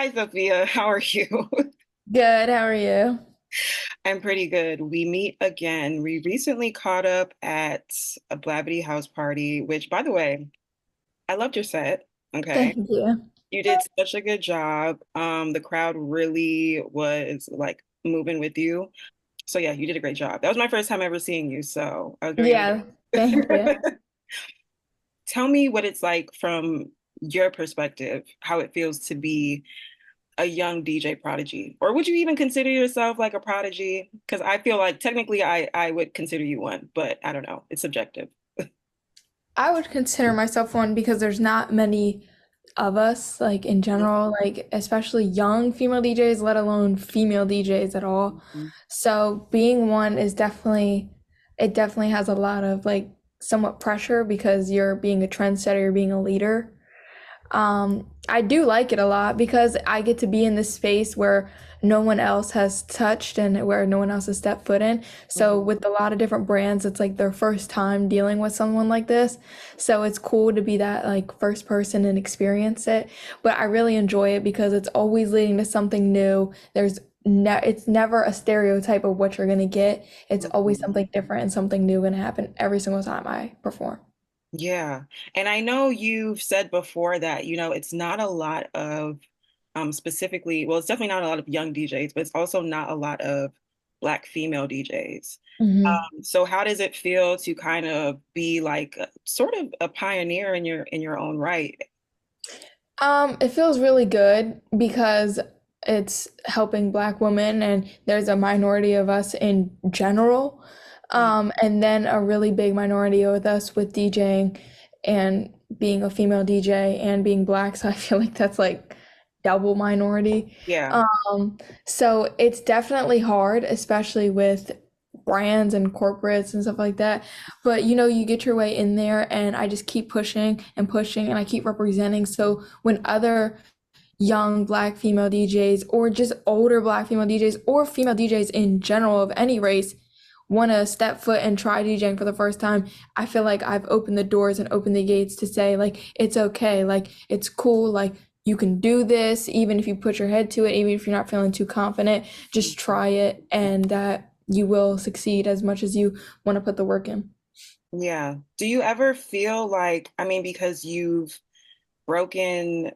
Hi, Sophia. How are you? Good, how are you? I'm pretty good. We meet again. We recently caught up at a Blavity house party, which, by the way, I loved your set. Okay. Thank you. You did such a good job. The crowd really was like moving with you. So yeah, you did a great job. That was my first time ever seeing you, so I was very Yeah, thank you. impressed. Tell me what it's like from your perspective, how it feels to be a young DJ prodigy? Or would you even consider yourself like a prodigy? Because I feel like technically I would consider you one, but I don't know. It's subjective. I would consider myself one because there's not many of us, like in general, like especially young female DJs, let alone female DJs at all. Mhm. So being one is it definitely has a lot of like somewhat pressure because you're being a trendsetter, you're being a leader. I do like it a lot because I get to be in this space where no one else has touched and where no one else has stepped foot in. So Mhm. with a lot of different brands, it's like their first time dealing with someone like this. So it's cool to be that like first person and experience it. But I really enjoy it because it's always leading to something new. It's never a stereotype of what you're gonna get. It's always Mhm. something different and something new gonna happen every single time I perform. Yeah. And I know you've said before that, it's not a lot of specifically, well, it's definitely not a lot of young DJs, but it's also not a lot of Black female DJs. So how does it feel to kind of be like sort of a pioneer in your own right? It feels really good because it's helping Black women, and there's a minority of us in general. And then a really big minority with us with DJing and being a female DJ and being Black. So I feel like that's like double minority. Yeah. So it's definitely hard, especially with brands and corporates and stuff like that. But you get your way in there, and I just keep pushing and pushing, and I keep representing. So when other young Black female DJs, or just older Black female DJs, or female DJs in general of any race, want to step foot and try DJing for the first time, I feel like I've opened the doors and opened the gates to say, like, it's okay, like, it's cool, like, you can do this, even if you put your head to it, even if you're not feeling too confident, just try it, and that you will succeed as much as you want to put the work in. Yeah. Do you ever feel like, I mean, because broken,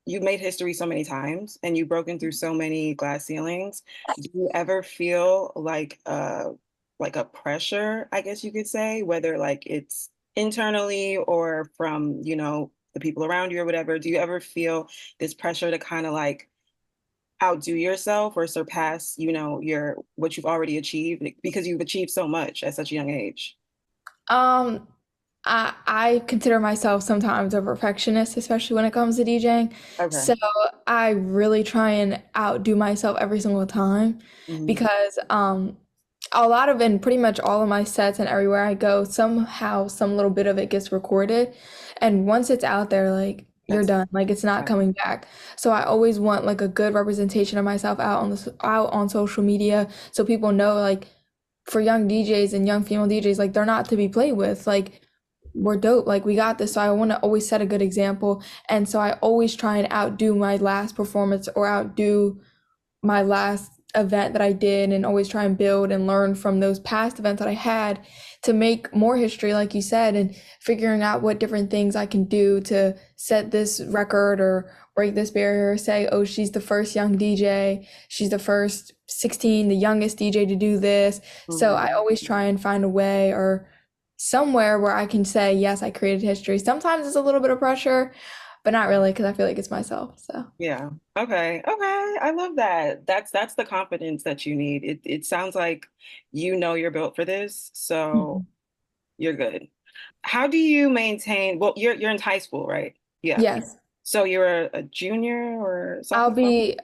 you've made history so many times and you've broken through so many glass ceilings. Do you ever feel like a pressure, I guess you could say, whether like it's internally or from, the people around you or whatever? Do you ever feel this pressure to kind of like outdo yourself or surpass, your what you've already achieved because you've achieved so much at such a young age? Um, I consider myself sometimes a perfectionist, especially when it comes to DJing. Okay. So I really try and outdo myself every single time Mhm. because a lot of and pretty much all of my sets and everywhere I go, somehow some little bit of it gets recorded. And once it's out there, like you're That's done. Like it's not right. coming back. So I always want like a good representation of myself out on social media so people know like for young DJs and young female DJs, like they're not to be played with. Like we're dope. Like we got this. So I want to always set a good example. And so I always try and outdo my last performance or outdo my last event that I did, and always try and build and learn from those past events that I had to make more history, like you said, and figuring out what different things I can do to set this record or break this barrier. Say, oh, she's the first young DJ, she's the first 16, the youngest DJ to do this. So I Mhm. always try and find a way or somewhere where I can say, yes, I created history. Sometimes it's a little bit of pressure, but not really because I feel like it's myself. So. Yeah. Okay. Okay. I love that. That's the confidence that you need. It sounds like you're built for this, so Mhm. you're good. How do you maintain, well, you're in high school, right? Yeah. Yes. So you're a junior or I'll sophomore? be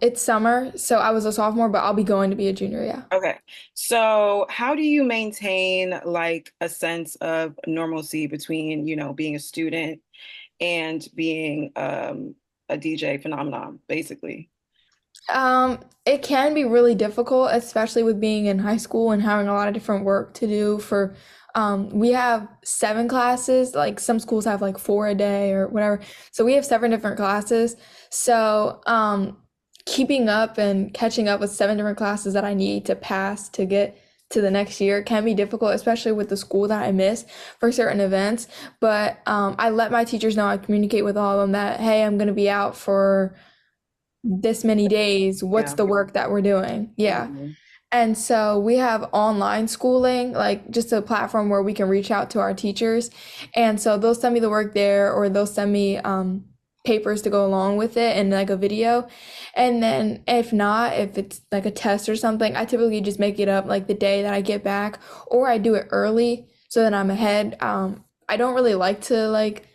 it's summer, so I was a sophomore, but I'll be going to be a junior, yeah. Okay. So how do you maintain like a sense of normalcy between, being a student and being a DJ phenomenon, basically? It can be really difficult, especially with being in high school and having a lot of different work to do for We have 7 classes, like some schools have like 4 a day or whatever. So we have 7 different classes. So keeping up and catching up with 7 different classes that I need to pass to get to the next year can be difficult, especially with the school that I miss for certain events. But I let my teachers know, I communicate with all of them that, hey, I'm going to be out for this many days. What's Yeah. the work that we're doing? Yeah. Mhm. And so we have online schooling, like just a platform where we can reach out to our teachers. And so they'll send me the work there, or they'll send me papers to go along with it and like a video. And then if not, if it's like a test or something, I typically just make it up like the day that I get back, or I do it early so that I'm ahead. I don't really like to like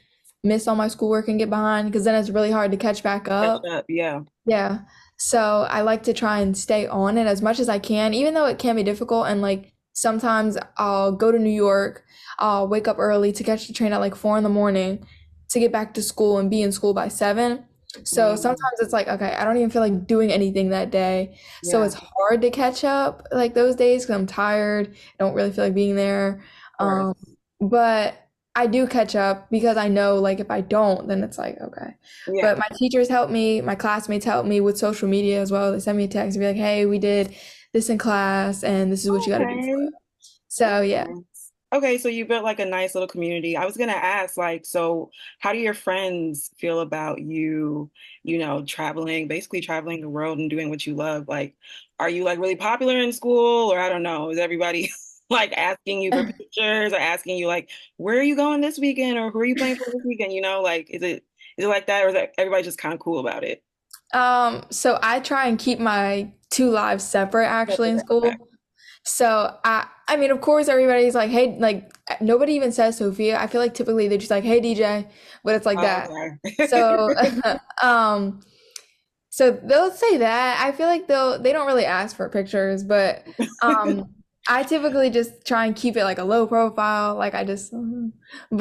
miss all my schoolwork and get behind because then it's really hard to catch back Catch up. up. Yeah. Yeah. So I like to try and stay on it as much as I can, even though it can be difficult. And like sometimes I'll go to New York, I'll wake up early to catch the train at like 4 in the morning to get back to school and be in school by 7. So Mm. sometimes it's like, okay, I don't even feel like doing anything that day. So Yeah. it's hard to catch up like those days because I'm tired. I don't really feel like being there. Of course. Um, but I do catch up because I know like if I don't, then it's like, okay. Yeah. But my teachers help me, my classmates help me with social media as well. They send me a text and be like, hey, we did this in class and this is what you got to do for Okay. it. So yeah. Okay. Okay, so you built like a nice little community. I was gonna ask, like, so how do your friends feel about you, traveling, basically traveling the world and doing what you love? Like, are you like really popular in school, or I don't know, is everybody like asking you for pictures or asking you like, where are you going this weekend or who are you playing for this weekend? Like, is it like that, or is that everybody just kind of cool about it? So I try and keep my two lives separate actually in Okay. school. So I mean, of course, everybody's like, hey, like nobody even says Sophia. I feel like typically they're just like, hey, DJ, but it's like Oh, that. okay. So, um, so they'll say that. I feel like they don't really ask for pictures, but um I typically just try and keep it like a low profile, like I just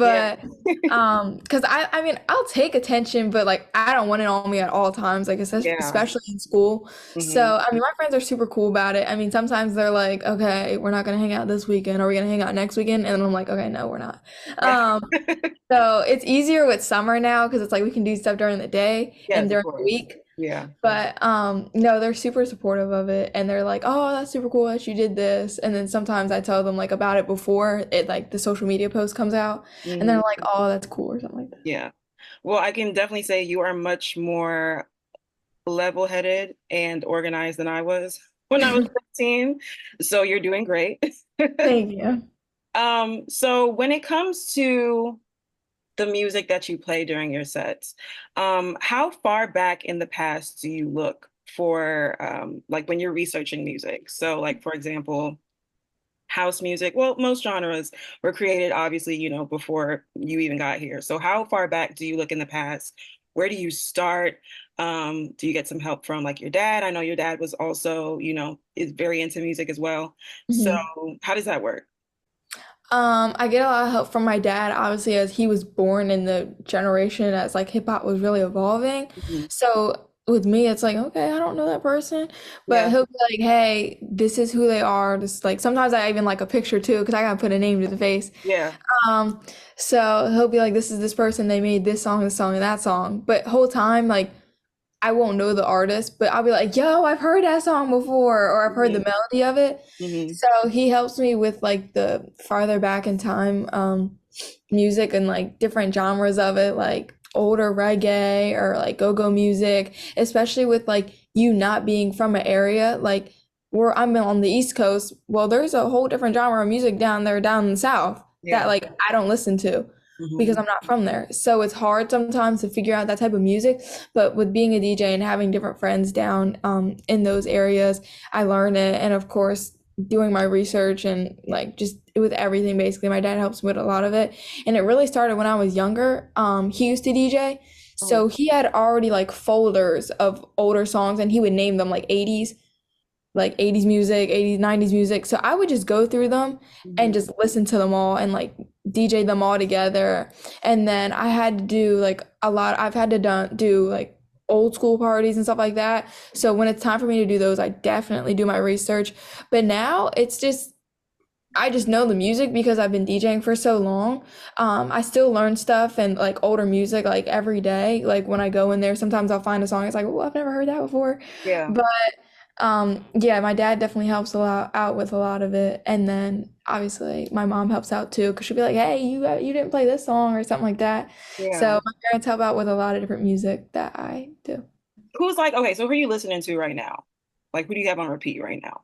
Yeah. but because I mean I'll take attention, but like I don't want it on me at all times, like Yeah. especially in school. Hmm. So I mean my friends are super cool about it. I mean sometimes they're like, okay, we're not gonna hang out this weekend, are we gonna hang out next weekend? And then I'm like, okay, no, we're not. Yeah. Um so it's easier with summer now because it's like we can do stuff during the day and Yes, of during the course. week. Yeah. But no, they're super supportive of it and they're like, "Oh, that's super cool that you did this." And then sometimes I tell them like about it before it like the social media post comes out and they're Hmm. like, "Oh, that's cool," or something like that. Yeah. Well, I can definitely say you are much more level-headed and organized than I was when I was 15. So you're doing great. Thank you. So when it comes to the music that you play during your sets, how far back in the past do you look for like when you're researching music? So like for example, house music, well, most genres were created obviously, before you even got here. So how far back do you look in the past? Where do you start? Do you get some help from like your dad? I know your dad was also, is very into music as well. So Mhm. how does that work? I get a lot of help from my dad, obviously, as he was born in the generation as like hip hop was really evolving. Mhm. So with me, it's like, okay, I don't know that person, but Yeah, he'll be like, hey, this is who they are. Just like sometimes I even like a picture too, because I gotta put a name to the face. yeah, Um, so he'll be like, this is this person, they made this song, and that song. But whole time, like I won't know the artist, but I'll be like, yo, I've heard that song before, or I've heard the hmm melody of it. hmm So he helps me with like the farther back in time music and like different genres of it, like older reggae or like go-go music, especially with like you not being from an area like where I'm on the East Coast. Well, there's a whole different genre of music down there down in the South that yeah, like I don't listen to because hmm I'm not from there. So it's hard sometimes to figure out that type of music. But with being a DJ and having different friends down in those areas, I learn it. And of course, doing my research and like just with everything, basically, my dad helps me with a lot of it. And it really started when I was younger. He used to DJ. Oh, So he had already like folders of older songs and he would name them like 80s music, 80s, 90s music. So I would just go through them and hmm just listen to them all and like DJ them all together. And then I had to do like a lot, I've had to do like old school parties and stuff like that. So when it's time for me to do those, I definitely do my research. But now it's just I just know the music because I've been DJing for so long. I still learn stuff and like older music like every day. Like when I go in there, sometimes I'll find a song. It's like, oh, I've never heard that before. Yeah, But yeah, my dad definitely helps a lot out with a lot of it. And then obviously my mom helps out too because she'll be like, hey, you didn't play this song or something like that. yeah. So my parents help out with a lot of different music that I do. Who's like, okay, so who are you listening to right now? Like, who do you have on repeat right now?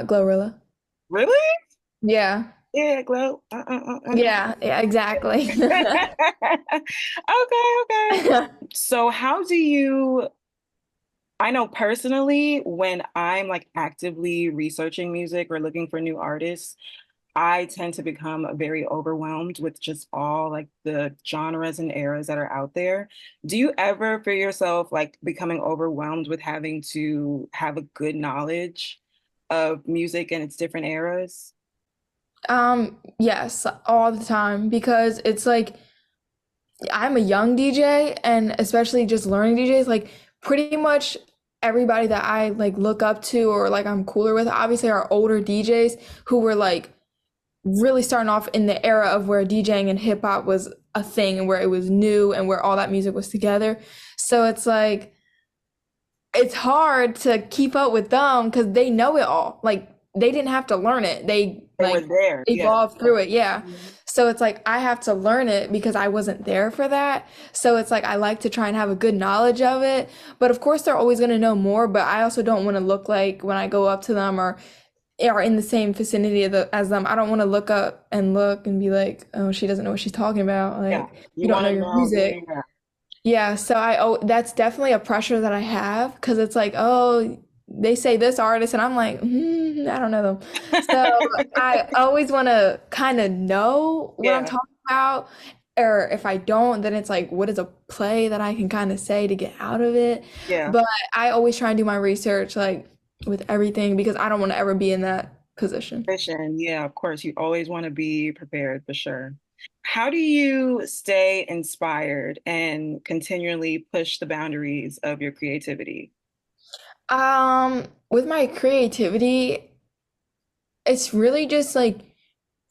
Glorilla. Really? Yeah. Yeah, Glow. Yeah, yeah, exactly. Okay, okay. So how do you, I know personally, when I'm like actively researching music or looking for new artists, I tend to become very overwhelmed with just all like the genres and eras that are out there. Do you ever feel yourself like becoming overwhelmed with having to have a good knowledge of music and its different eras? Yes, all the time because it's like I'm a young DJ and especially just learning DJs, like pretty much everybody that I like look up to or like I'm cooler with obviously are older DJs who were like really starting off in the era of where DJing and hip hop was a thing and where it was new and where all that music was together. So it's like it's hard to keep up with them because they know it all. Like they didn't have to learn it. They They were like there. Yeah. evolved through it. Yeah. Mhm. So it's like I have to learn it because I wasn't there for that. So it's like I like to try and have a good knowledge of it. But of course they're always going to know more, but I also don't want to look like when I go up to them or are in the same vicinity as them. I don't want to look and be like, "Oh, she doesn't know what she's talking about." Yeah. Like, You you don't want know to your know. Yeah, music. yeah, Yeah, so that's definitely a pressure that I have because it's like, oh, they say this artist, and I'm like, I don't know them. So I always want to kind of know what I'm yeah, talking about, or if I don't, then it's like, what is a play that I can kind of say to get out of it? yeah. But I always try and do my research like with everything because I don't want to ever be in that position. Vision. Yeah, of course. You always want to be prepared for sure. How do you stay inspired and continually push the boundaries of your creativity? With my creativity, it's really just like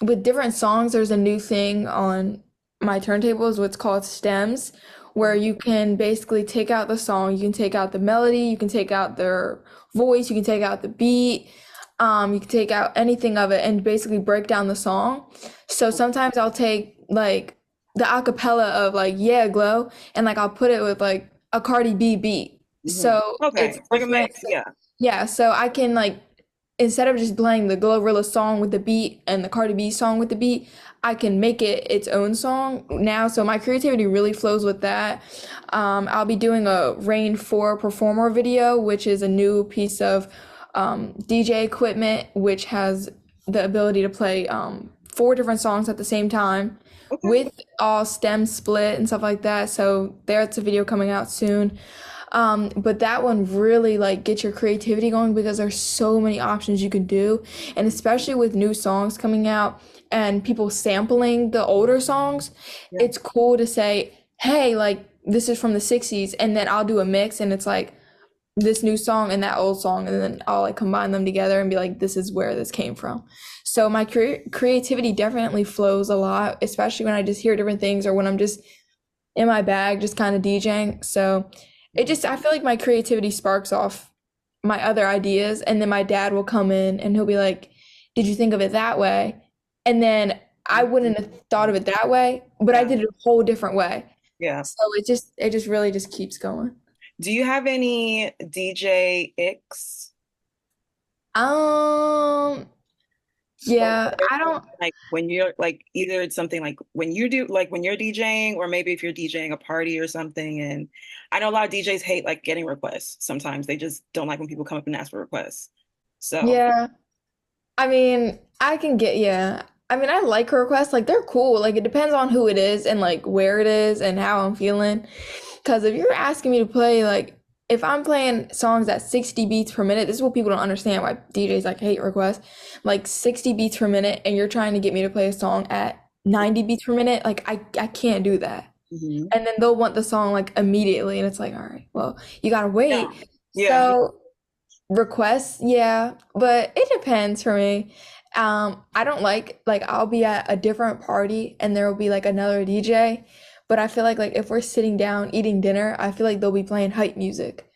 with different songs, there's a new thing on my turntables, what's called stems, where Mhm. you can basically take out the song, you can take out the melody, you can take out their voice, you can take out the beat, you can take out anything of it and basically break down the song. So sometimes I'll take like the acapella of like Yeah Glow and like I'll put it with like a Cardi B beat. Mhm. So it's Okay, like a different. mix. Yeah, Yeah, so I can like instead of just playing the Glorilla song with the beat and the Cardi B song with the beat, I can make it its own song now. So my creativity really flows with that. I'll be doing a Rain 4 performer video, which is a new piece of DJ equipment, which has the ability to play four different songs at the same time okay. with all stem split and stuff like that. So there's a video coming out soon. But that one really like gets your creativity going because there's so many options you can do. And especially with new songs coming out and people sampling the older songs, Yeah. it's cool to say, hey, like this is from the 60s, and then I'll do a mix and it's like this new song and that old song, and then I'll like combine them together and be like, this is where this came from. So my creativity definitely flows a lot, especially when I just hear different things or when I'm just in my bag, just kind of DJing. So it Mhm. just, I feel like my creativity sparks off my other ideas. And then my dad will come in and he'll be like, did you think of it that way? And then I wouldn't have thought of it that way, but I Yeah, did it a whole different way. yeah. So it just really just keeps going. Do you have any DJ icks? Um, Like, yeah, whether I it's don't, something like when you're like either it's something like when you do like when you're DJing, or maybe if you're DJing a party or something. And I know a lot of DJs hate like getting requests. Sometimes they just don't like when people come up and ask for requests. So yeah. I mean, I can get, yeah. I mean, I like requests. Like, they're cool. Like, it depends on who it is and, like, where it is and how I'm feeling. Because if you're asking me to play, like, if I'm playing songs at 60 beats per minute, this is what people don't understand why DJs, like, hate requests. Like, 60 beats per minute, and you're trying to get me to play a song at 90 beats per minute. Like, I can't do that. mhm. And then they'll want the song, like, immediately. And it's like, all right, well, you gotta Yeah, wait. yeah, So, requests, yeah, but it depends for me. I don't like I'll be at a different party and there will be like another DJ, but I feel like if we're sitting down eating dinner, I feel like they'll be playing hype music.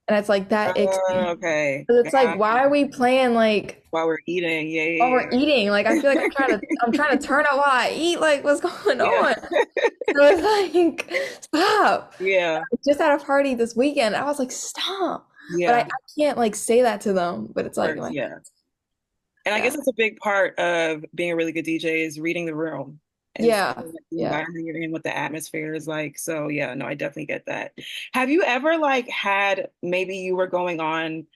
And it's like that icks Oh, me. okay. 'Cause it's like, Got why are we playing like while we're eating. Yeah, while yeah, we're eating? Like I feel like I'm trying to turn up while I eat. Like what's going yeah. on? Yeah. So it's like, stop. Yeah. Just at a party this weekend, I was like, stop. But I Yeah. can't like say that to them. But it's Of like, course, yeah. And I guess yeah, it's a big part of being a really good DJ is reading the room and yeah, seeing like, the yeah. environment you're in, what the atmosphere is like. So yeah, no, I definitely get that. Have you ever like had maybe you were going on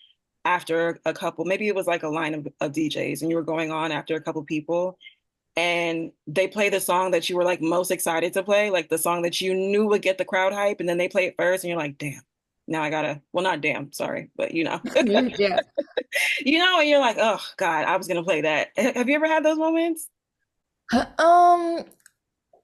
after a couple, maybe it was like a line of DJs and you were going on after a couple people and they play the song that you were like most excited to play, like the song that you knew would get the crowd hype, and then they play it first and you're like, damn, now I gotta, well, not damn, sorry, but you know, Yeah. you know, and you're like, oh God, I was gonna play that. Have you ever had those moments? Um,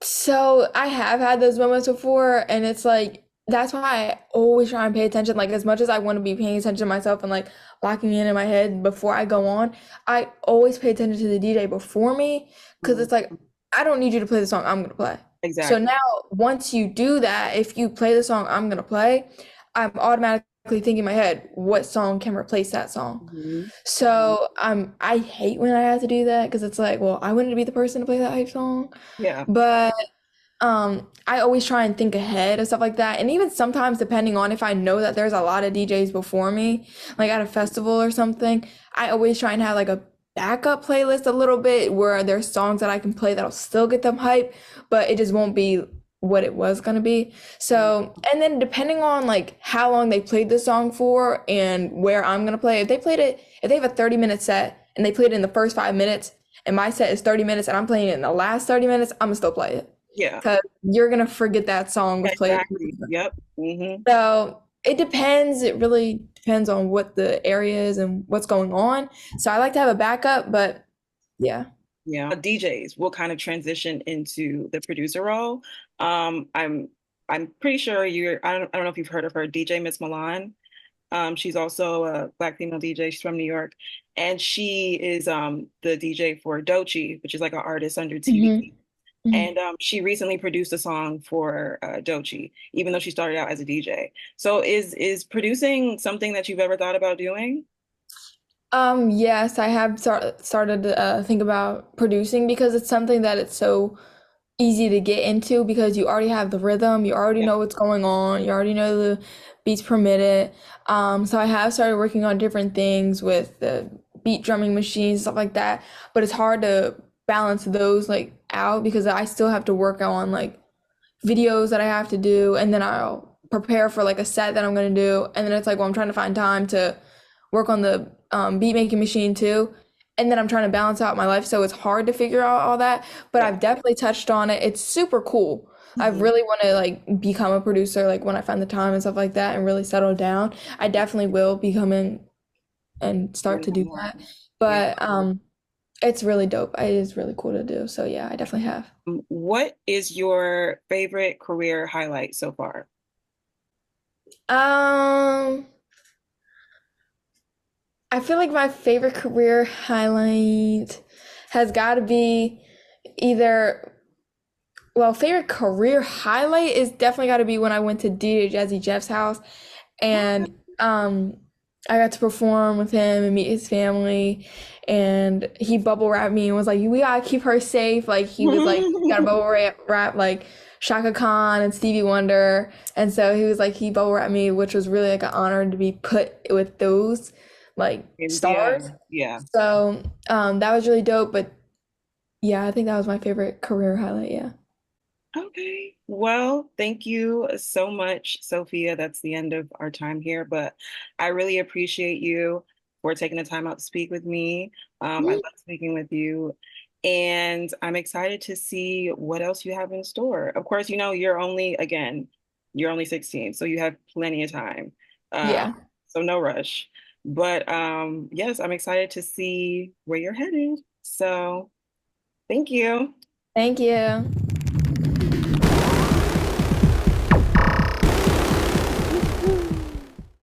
so I have had those moments before, and it's like that's why I always try and pay attention. Like as much as I want to be paying attention to myself and like locking in my head before I go on, I always pay attention to the DJ before me because Mhm. it's like I don't need you to play the song I'm gonna play. So Exactly. now once you do that, if you play the song I'm gonna play, I'm automatically thinking in my head, what song can replace that song? Mhm. So I hate when I have to do that because it's like, well, I wanted to be the person to play that hype song. Yeah. But I always try and think ahead and stuff like that. And even sometimes, depending on if I know that there's a lot of DJs before me, like at a festival or something, I always try and have like a backup playlist a little bit where there's songs that I can play that'll still get them hype, but it just won't be what it was gonna be. So, and then depending on like how long they played the song for and where I'm gonna play, if they have a 30-minute set and they played it in the first 5 minutes and my set is 30 minutes and I'm playing it in the last 30 minutes, I'm gonna still play it Yeah. because you're gonna forget that song was played. Exactly. Yep. Hmm. So it depends. It really depends on what the area is and what's going on. So I like to have a backup, but yeah. Yeah. DJs will kind of transition into the producer role. Um, I'm I'm pretty sure I don't know if you've heard of her, DJ Miss Milan. She's also a Black female DJ. She's from New York, and she is the DJ for Doechii, which is like an artist under Hmm. TV. Hmm. And she recently produced a song for Doechii, even though she started out as a DJ. So is producing something that you've ever thought about doing? Yes, I have started to think about producing because it's something that it's so easy to get into because you already have the rhythm, you already Yeah. know what's going on, you already know the beats per minute. So I have started working on different things with the beat drumming machines, stuff like that. But it's hard to balance those like out because I still have to work on like videos that I have to do, and then I'll prepare for like a set that I'm gonna do, and then it's like, well, I'm trying to find time to work on the beat making machine too, and then I'm trying to balance out my life, so it's hard to figure out all that. But Yeah. I've definitely touched on it. It's super cool. I Mhm. really want to like become a producer, like when I find the time and stuff like that, and really settle down. I definitely will become in and start Doing to do more. that. Yeah. But it's really dope. It is really cool to do. So yeah, I definitely have. What is your favorite career highlight so far? Um, I feel like my favorite career highlight has got to be either, well, favorite career highlight is definitely got to be when I went to DJ Jazzy Jeff's house and I got to perform with him and meet his family and he bubble wrapped me and was like, "We gotta keep her safe." Like he was like, "You gotta bubble wrap like Shaka Khan and Stevie Wonder." And so he was like, he bubble wrapped me, which was really like an honor to be put with those like Yeah. stars. Yeah. So that was really dope. But yeah, I think that was my favorite career highlight. Yeah. Okay. Well, thank you so much, Sophia. That's the end of our time here, but I really appreciate you for taking the time out to speak with me. I love speaking with you, and I'm excited to see what else you have in store. Of course, you're only 16, so you have plenty of time. Uh, Yeah. so no rush. But yes, I'm excited to see where you're headed. So thank you. Thank you.